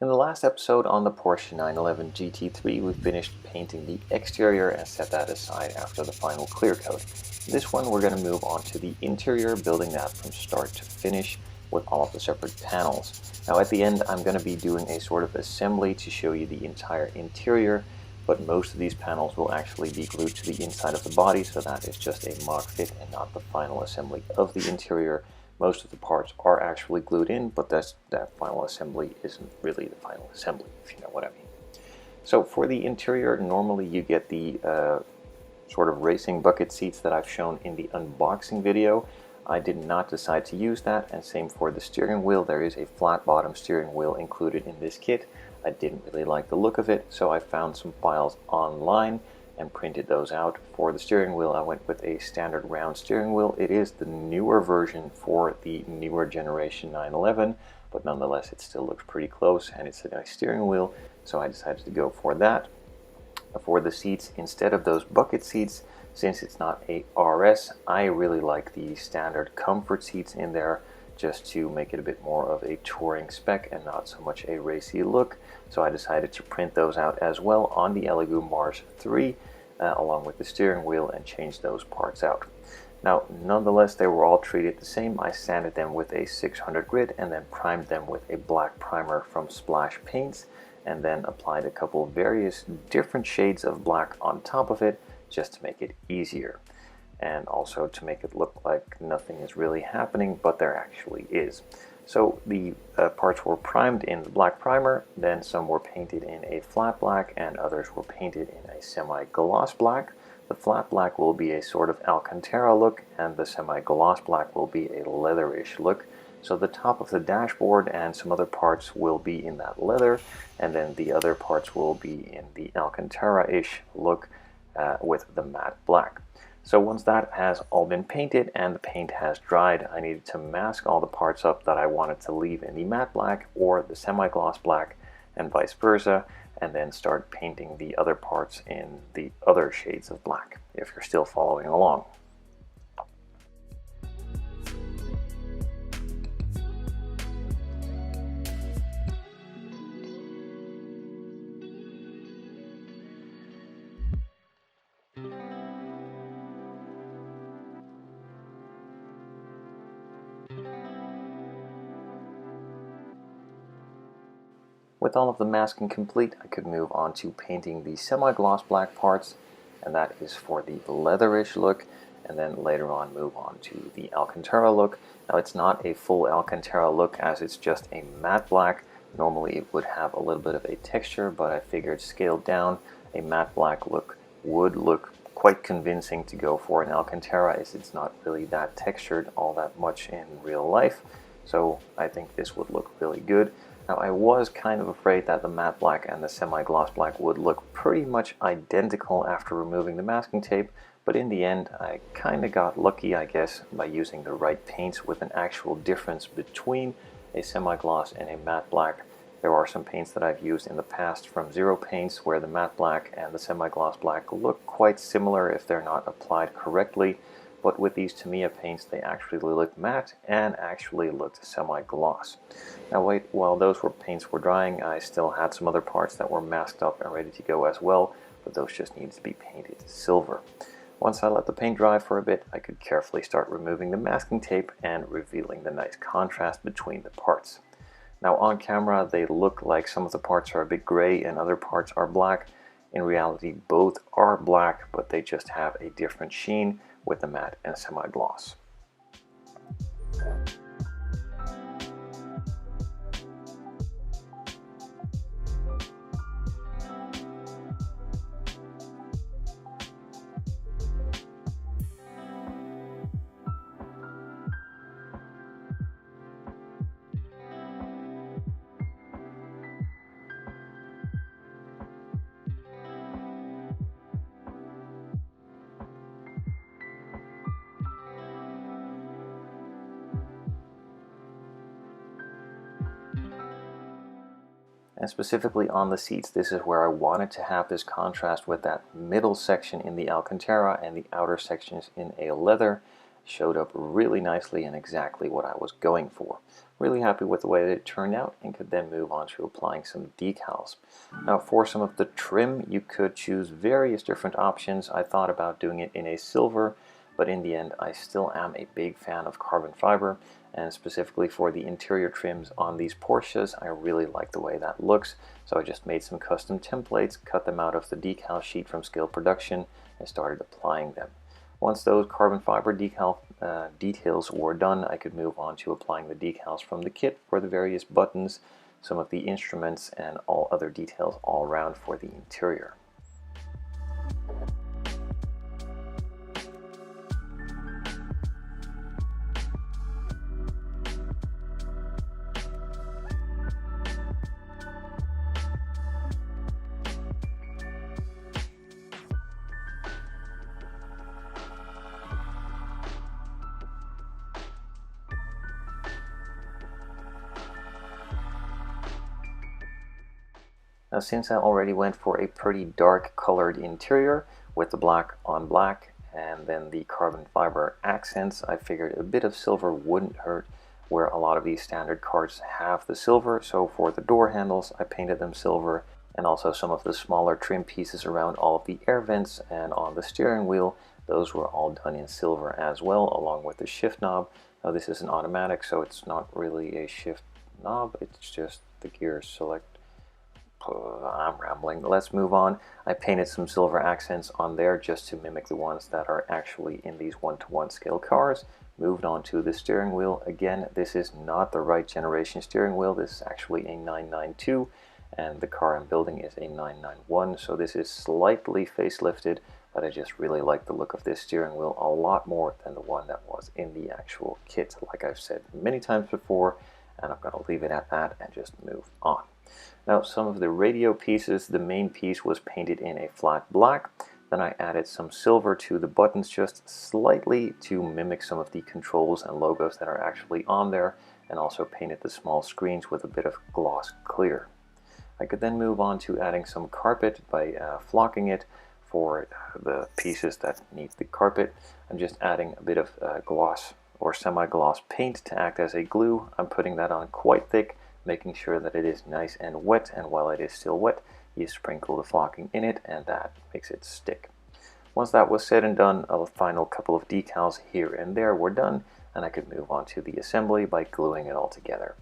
In the last episode on the Porsche 911 GT3, we finished painting the exterior and set that aside after the final clear coat. This one we're going to move on to the interior, building that from start to finish with all of the separate panels. Now at the end I'm going to be doing a sort of assembly to show you the entire interior, but most of these panels will actually be glued to the inside of the body, so that is just a mock fit and not the final assembly of the interior. Most of the parts are actually glued in, but that final assembly isn't really the final assembly, if you know what I mean. So for the interior, normally you get the sort of racing bucket seats that I've shown in the unboxing video. I did not decide to use that, and same for the steering wheel. There is a flat bottom steering wheel included in this kit. I didn't really like the look of it, so I found some files online and printed those out. For the steering wheel, I went with a standard round steering wheel. It is the newer version for the newer generation 911, but nonetheless it still looks pretty close and it's a nice steering wheel, so I decided to go for that. For the seats, instead of those bucket seats, since it's not a RS, I really like the standard comfort seats in there, just to make it a bit more of a touring spec and not so much a racy look. So I decided to print those out as well on the Elegoo Mars 3 along with the steering wheel and change those parts out. Now nonetheless they were all treated the same. I sanded them with a 600 grit and then primed them with a black primer from Splash Paints, and then applied a couple of various different shades of black on top of it just to make it easier, and also to make it look like nothing is really happening, but there actually is. So the parts were primed in the black primer, then some were painted in a flat black and others were painted in a semi-gloss black. The flat black will be a sort of Alcantara look and the semi-gloss black will be a leatherish look. So the top of the dashboard and some other parts will be in that leather, and then the other parts will be in the Alcantara-ish look with the matte black. So once that has all been painted and the paint has dried, I needed to mask all the parts up that I wanted to leave in the matte black or the semi-gloss black and vice versa, and then start painting the other parts in the other shades of black, if you're still following along. With all of the masking complete, I could move on to painting the semi-gloss black parts, and that is for the leatherish look, and then later on move on to the Alcantara look. Now it's not a full Alcantara look as it's just a matte black. Normally it would have a little bit of a texture, but I figured scaled down, a matte black look would look quite convincing to go for an Alcantara, as it's not really that textured all that much in real life. So I think this would look really good. Now I was kind of afraid that the matte black and the semi-gloss black would look pretty much identical after removing the masking tape, but in the end I kind of got lucky, I guess, by using the right paints with an actual difference between a semi-gloss and a matte black. There are some paints that I've used in the past from Zero Paints where the matte black and the semi-gloss black look quite similar if they're not applied correctly, but with these Tamiya paints they actually looked matte and actually looked semi-gloss. Now while those paints were drying, I still had some other parts that were masked up and ready to go as well, but those just needed to be painted silver. Once I let the paint dry for a bit, I could carefully start removing the masking tape and revealing the nice contrast between the parts. Now on camera they look like some of the parts are a bit gray and other parts are black. In reality both are black, but they just have a different sheen with the matte and semi-gloss. And specifically on the seats, this is where I wanted to have this contrast with that middle section in the Alcantara and the outer sections in a leather. showed up really nicely and exactly what I was going for. Really happy with the way that it turned out, and could then move on to applying some decals. Now for some of the trim, you could choose various different options. I thought about doing it in a silver, but in the end I still am a big fan of carbon fiber, and specifically for the interior trims on these Porsches, I really like the way that looks. So I just made some custom templates, cut them out of the decal sheet from Scale Production, and started applying them. Once those carbon fiber details were done, I could move on to applying the decals from the kit for the various buttons, some of the instruments, and all other details all around for the interior. Now since I already went for a pretty dark colored interior with the black on black and then the carbon fiber accents, I figured a bit of silver wouldn't hurt, where a lot of these standard cars have the silver. So for the door handles I painted them silver, and also some of the smaller trim pieces around all of the air vents and on the steering wheel, those were all done in silver as well, along with the shift knob. Now this is an automatic, so it's not really a shift knob, it's just the gear select. I'm rambling. Let's move on. I painted some silver accents on there just to mimic the ones that are actually in these 1-to-1 scale cars. Moved on to the steering wheel. Again, this is not the right generation steering wheel. This is actually a 992, and the car I'm building is a 991, so this is slightly facelifted, but I just really like the look of this steering wheel a lot more than the one that was in the actual kit, like I've said many times before, and I'm going to leave it at that and just move on. Now some of the radio pieces, the main piece was painted in a flat black. Then I added some silver to the buttons just slightly to mimic some of the controls and logos that are actually on there, and also painted the small screens with a bit of gloss clear. I could then move on to adding some carpet by flocking it for the pieces that need the carpet. I'm just adding a bit of gloss or semi-gloss paint to act as a glue. I'm putting that on quite thick, making sure that it is nice and wet, and while it is still wet, you sprinkle the flocking in it, and that makes it stick. Once that was said and done, a final couple of decals here and there were done, and I could move on to the assembly by gluing it all together.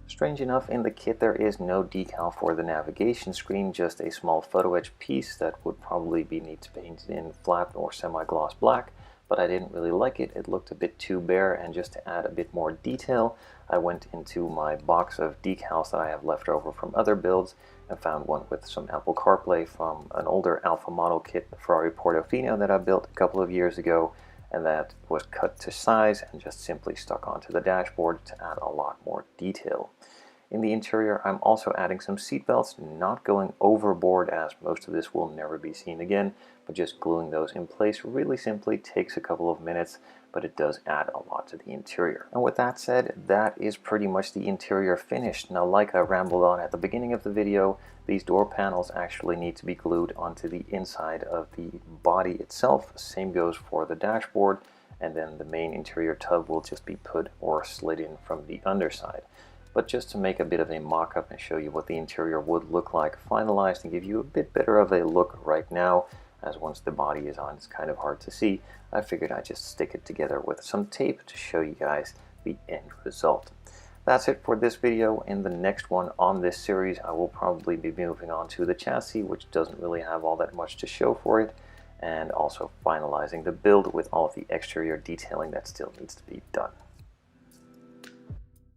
Strange enough, in the kit there is no decal for the navigation screen, just a small photo etch piece that would probably need to be painted in flat or semi-gloss black, but I didn't really like it. It looked a bit too bare, and just to add a bit more detail, I went into my box of decals that I have left over from other builds and found one with some Apple CarPlay from an older Alpha model kit, the Ferrari Portofino, that I built a couple of years ago, and that was cut to size and just simply stuck onto the dashboard to add a lot more detail. In the interior, I'm also adding some seat belts, not going overboard as most of this will never be seen again, but just gluing those in place really simply takes a couple of minutes, but it does add a lot to the interior. And with that said, that is pretty much the interior finished. Now, like I rambled on at the beginning of the video, these door panels actually need to be glued onto the inside of the body itself. Same goes for the dashboard, and then the main interior tub will just be put or slid in from the underside. But just to make a bit of a mock-up and show you what the interior would look like finalized and give you a bit better of a look right now, as once the body is on it's kind of hard to see, I figured I'd just stick it together with some tape to show you guys the end result. That's it for this video. In the next one on this series, I will probably be moving on to the chassis, which doesn't really have all that much to show for it, and also finalizing the build with all of the exterior detailing that still needs to be done.